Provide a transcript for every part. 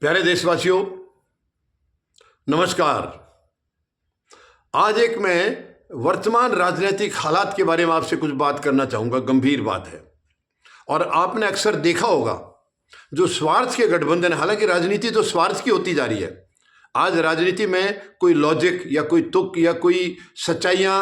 प्यारे देशवासियों, नमस्कार। आज एक मैं वर्तमान राजनीतिक हालात के बारे में आपसे कुछ बात करना चाहूँगा। गंभीर बात है और आपने अक्सर देखा होगा जो स्वार्थ के गठबंधन, हालांकि राजनीति तो स्वार्थ की होती जा रही है। आज राजनीति में कोई लॉजिक या कोई तुक या कोई सच्चाइयाँ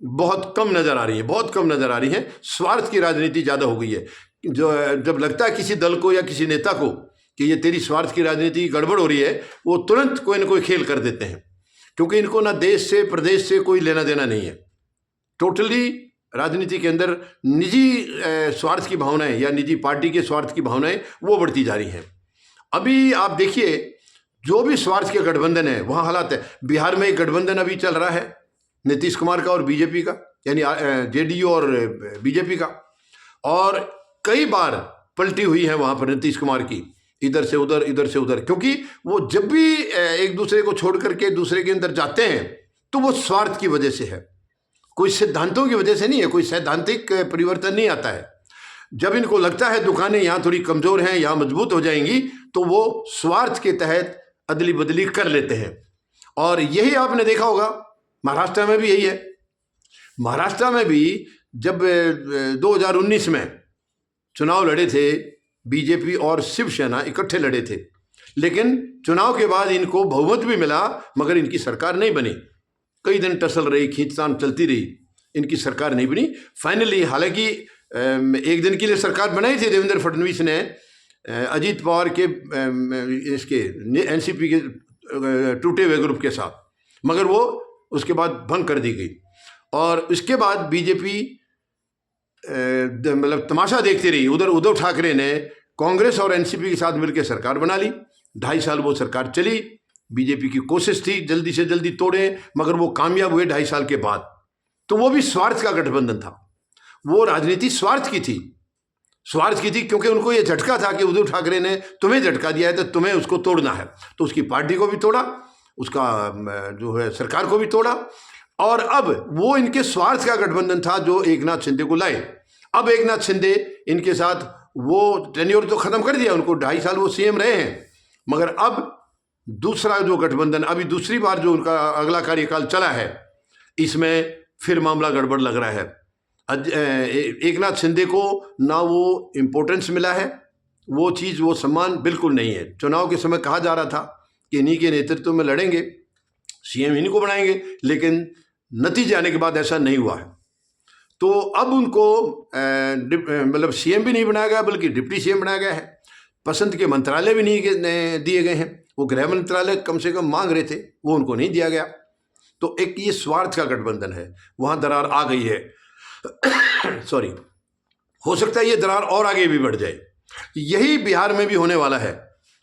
बहुत कम नज़र आ रही हैं, बहुत कम नज़र आ रही हैं। स्वार्थ की राजनीति ज़्यादा हो गई है। जो जब लगता है किसी दल को या किसी नेता को कि ये तेरी स्वार्थ की राजनीति गड़बड़ हो रही है, वो तुरंत कोई ना कोई खेल कर देते हैं, क्योंकि इनको ना देश से प्रदेश से कोई लेना देना नहीं है। टोटली राजनीति के अंदर निजी स्वार्थ की भावनाएं या निजी पार्टी के स्वार्थ की भावनाएं वो बढ़ती जा रही हैं। अभी आप देखिए, जो भी स्वार्थ के गठबंधन है वहाँ हालात है। बिहार में एक गठबंधन अभी चल रहा है नीतीश कुमार का और बीजेपी का, यानी जेडीयू और बीजेपी का, और कई बार पलटी हुई है वहाँ पर नीतीश कुमार की, इधर से उधर इधर से उधर, क्योंकि वो जब भी एक दूसरे को छोड़ करके दूसरे के अंदर जाते हैं तो वो स्वार्थ की वजह से है, कोई सिद्धांतों की वजह से नहीं है। कोई सैद्धांतिक परिवर्तन नहीं आता है। जब इनको लगता है दुकानें यहाँ थोड़ी कमज़ोर हैं, यहाँ मजबूत हो जाएंगी, तो वो स्वार्थ के तहत अदली बदली कर लेते हैं। और यही आपने देखा होगा, महाराष्ट्र में भी यही है। महाराष्ट्र में भी जब 2019 में चुनाव लड़े थे, बीजेपी और शिवसेना इकट्ठे लड़े थे, लेकिन चुनाव के बाद इनको बहुमत भी मिला, मगर इनकी सरकार नहीं बनी। कई दिन टसल रही, खींचतान चलती रही, इनकी सरकार नहीं बनी। फाइनली, हालांकि एक दिन के लिए सरकार बनाई थी देवेंद्र फडणवीस ने अजीत पवार के इसके एनसीपी के टूटे हुए ग्रुप के साथ, मगर वो उसके बाद भंग कर दी गई। और उसके बाद बीजेपी मतलब तमाशा देखती रही। उधर उद्धव ठाकरे ने कांग्रेस और एनसीपी के साथ मिलकर सरकार बना ली। 2.5 साल वो सरकार चली। बीजेपी की कोशिश थी जल्दी से जल्दी तोड़े, मगर वो कामयाब हुए 2.5 साल के बाद। तो वो भी स्वार्थ का गठबंधन था। वो राजनीति स्वार्थ की थी, स्वार्थ की थी, क्योंकि उनको ये झटका था कि उद्धव ठाकरे ने तुम्हें झटका दिया है तो तुम्हें उसको तोड़ना है। तो उसकी पार्टी को भी तोड़ा, उसका जो है सरकार को भी तोड़ा। और अब वो इनके स्वार्थ का गठबंधन था जो एकनाथ शिंदे को लाए। अब एकनाथ शिंदे इनके साथ वो टेन्योर तो खत्म कर दिया, उनको 2.5 साल वो सीएम रहे हैं, मगर अब दूसरा जो गठबंधन, अभी दूसरी बार जो उनका अगला कार्यकाल चला है, इसमें फिर मामला गड़बड़ लग रहा है। एकनाथ शिंदे को ना वो इम्पोर्टेंस मिला है, वो चीज़, वो सम्मान बिल्कुल नहीं है। चुनाव के समय कहा जा रहा था कि इन्हीं के नेतृत्व में लड़ेंगे, सीएम इन्हीं को बनाएंगे, लेकिन नतीजे आने के बाद ऐसा नहीं हुआ है। तो अब उनको मतलब सीएम भी नहीं बनाया गया, बल्कि डिप्टी सीएम बनाया गया है। पसंद के मंत्रालय भी नहीं दिए गए हैं। वो गृह मंत्रालय कम से कम मांग रहे थे, वो उनको नहीं दिया गया। तो एक ये स्वार्थ का गठबंधन है, वहाँ दरार आ गई है। सॉरी, हो सकता है ये दरार और आगे भी बढ़ जाए। यही बिहार में भी होने वाला है,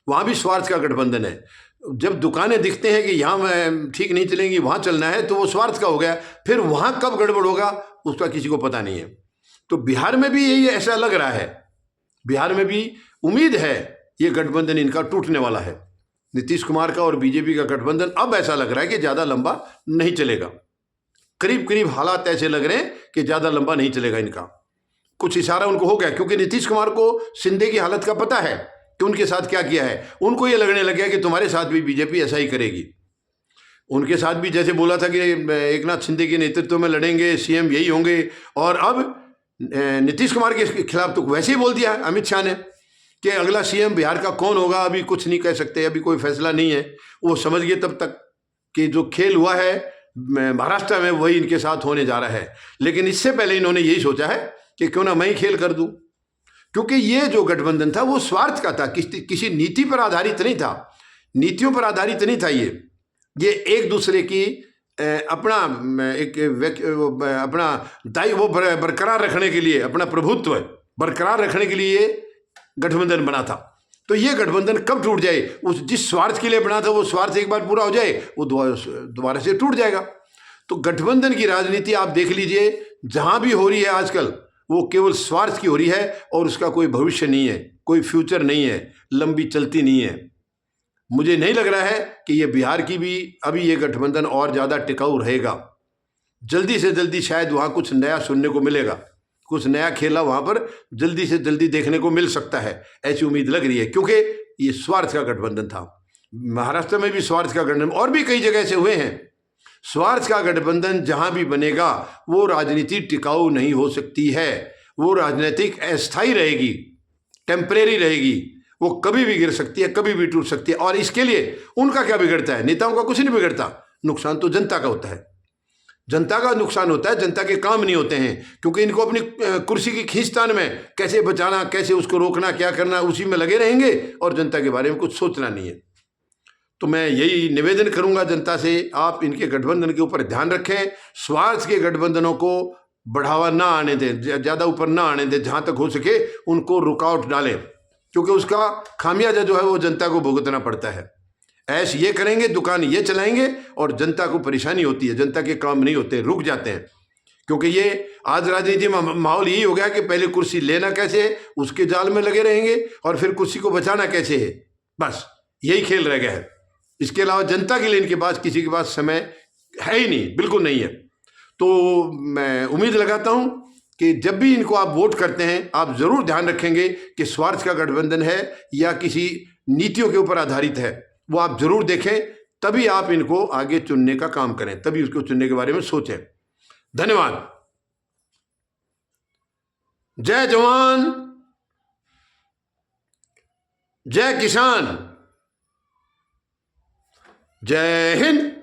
वहाँ भी स्वार्थ का गठबंधन है। जब दुकानें दिखते हैं कि यहाँ ठीक नहीं चलेंगी, वहाँ चलना है, तो वो स्वार्थ का हो गया। फिर वहाँ कब गड़बड़ होगा उसका किसी को पता नहीं है। तो बिहार में भी यही ऐसा लग रहा है। बिहार में भी उम्मीद है ये गठबंधन इनका टूटने वाला है। नीतीश कुमार का और बीजेपी का गठबंधन अब ऐसा लग रहा है कि ज़्यादा लंबा नहीं चलेगा। करीब करीब हालात ऐसे लग रहे हैं कि ज़्यादा लंबा नहीं चलेगा इनका। कुछ इशारा उनको हो गया, क्योंकि नीतीश कुमार को शिंदे की हालत का पता है कि उनके साथ क्या किया है। उनको ये लगने लग गया कि तुम्हारे साथ भी बीजेपी ऐसा ही करेगी। उनके साथ भी जैसे बोला था कि एकनाथ शिंदे के नेतृत्व में लड़ेंगे, सीएम यही होंगे, और अब नीतीश कुमार के खिलाफ तो वैसे ही बोल दिया अमित शाह ने कि अगला सीएम बिहार का कौन होगा अभी कुछ नहीं कह सकते, अभी कोई फैसला नहीं है। वो समझ गए तब तक कि जो खेल हुआ है महाराष्ट्र में वही इनके साथ होने जा रहा है। लेकिन इससे पहले इन्होंने यही सोचा है कि क्यों ना मैं ही खेल कर दूं, क्योंकि ये जो गठबंधन था वो स्वार्थ का था, किसी नीति पर आधारित नहीं था, नीतियों पर आधारित नहीं था। ये एक दूसरे की अपना अपना दायित्व वो बरकरार रखने के लिए, अपना प्रभुत्व बरकरार रखने के लिए गठबंधन बना था। तो ये गठबंधन कब टूट जाए, उस जिस स्वार्थ के लिए बना था वो स्वार्थ एक बार पूरा हो जाए, वो दोबारा से टूट जाएगा। तो गठबंधन की राजनीति आप देख लीजिए, जहां भी हो रही है आजकल, वो केवल स्वार्थ की हो रही है और उसका कोई भविष्य नहीं है, कोई फ्यूचर नहीं है, लंबी चलती नहीं है। मुझे नहीं लग रहा है कि ये बिहार की भी अभी ये गठबंधन और ज़्यादा टिकाऊ रहेगा। जल्दी से जल्दी शायद वहाँ कुछ नया सुनने को मिलेगा, कुछ नया खेला वहाँ पर जल्दी से जल्दी देखने को मिल सकता है, ऐसी उम्मीद लग रही है। क्योंकि ये स्वार्थ का गठबंधन था। महाराष्ट्र में भी स्वार्थ का गठबंधन, और भी कई जगह से हुए हैं। स्वार्थ का गठबंधन जहां भी बनेगा वो राजनीति टिकाऊ नहीं हो सकती है, वो राजनीतिक अस्थायी रहेगी, टेम्परेरी रहेगी, वो कभी भी गिर सकती है, कभी भी टूट सकती है। और इसके लिए उनका क्या बिगड़ता है? नेताओं का कुछ नहीं बिगड़ता, नुकसान तो जनता का होता है, जनता का नुकसान होता है, जनता के काम नहीं होते हैं, क्योंकि इनको अपनी कुर्सी की खींचतान में कैसे बचाना, कैसे उसको रोकना, क्या करना, उसी में लगे रहेंगे और जनता के बारे में कुछ सोचना नहीं है। तो मैं यही निवेदन करूंगा जनता से, आप इनके गठबंधन के ऊपर ध्यान रखें, स्वार्थ के गठबंधनों को बढ़ावा ना आने दें, ज़्यादा ऊपर ना आने दें, जहां तक हो सके उनको रुकावट डालें, क्योंकि उसका खामियाजा जो है वो जनता को भुगतना पड़ता है। ऐश ये करेंगे, दुकान ये चलाएंगे और जनता को परेशानी होती है, जनता के काम नहीं होते, रुक जाते हैं। क्योंकि ये आज राजनीति में माहौल यही हो गया कि पहले कुर्सी लेना कैसे है उसके जाल में लगे रहेंगे और फिर कुर्सी को बचाना कैसे है, बस यही खेल रह गया है। इसके अलावा जनता के लिए इनके पास किसी के पास समय है ही नहीं, बिल्कुल नहीं है। तो मैं उम्मीद लगाता हूं कि जब भी इनको आप वोट करते हैं आप जरूर ध्यान रखेंगे कि स्वार्थ का गठबंधन है या किसी नीतियों के ऊपर आधारित है, वो आप जरूर देखें, तभी आप इनको आगे चुनने का काम करें, तभी उसको चुनने के बारे में सोचें। धन्यवाद। जय जवान, जय किसान, जय हिंद।